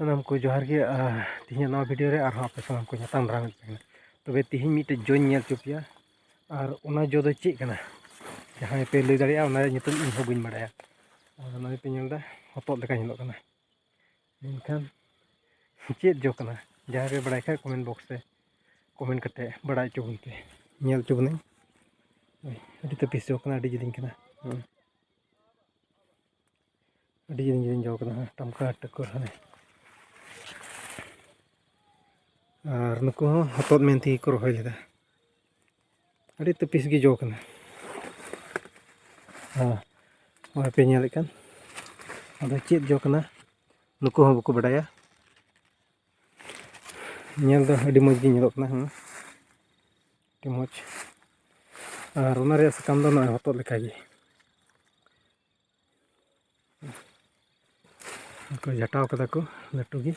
सानाम को जोहार के तीन नवा वीडियो रे और आप सानाम को नाम दाराम तबे तीन मिट्टे जोन नेल चुपिया और उना जो दो चेक कना जहां पे लई दाड़िया उना नितुम इन हो बइन बाड़ाया उना पे नेलदा हतोद लेका नेलो कना मेनखान चेक जो कना जहां पे बड़ाय खा कमेंट बॉक्स रे कमेंट करते बड़ाय चुबुन पे नेल चुबुन अडी तपिस जो कना अडी जिदिन कना अडी जिदिन जो कना टमका टक्कर हने और नुकु हतोद मेंती को रोहय लेदा अड़ी तपिस गी जो कना और पे नेल कन अदो चेत जो कना नुकु हो बको बडाया नेल दो अड़ी मज गी नेलो कना अड़ी मज और उना रे सकाम दो ना हतोद लेका गी को जटाव कदा को लटू गी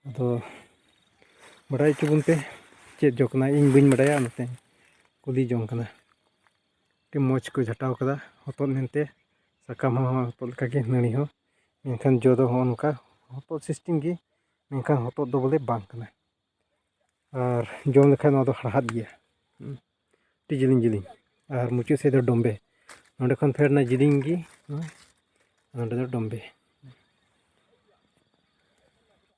अदो बड़ाई चुबुन पे चेत जो कना इन बइन बड़ाया नते कुली जों कना के मज को जटाव कदा हतोद मेनते सकाम हो हतोद लेका गे नणी हो मेनखान जो दो उनका हतोद सिस्टम गी मेनखान हतोद दो बोले बांग कना और जों लेखा ना दो हड़हाद गया टी जिलिंग जिलिंग और मुचे से दो डोंबे नोंडे खन फेर ना जिलिंग गी नोंडे दो डोंबे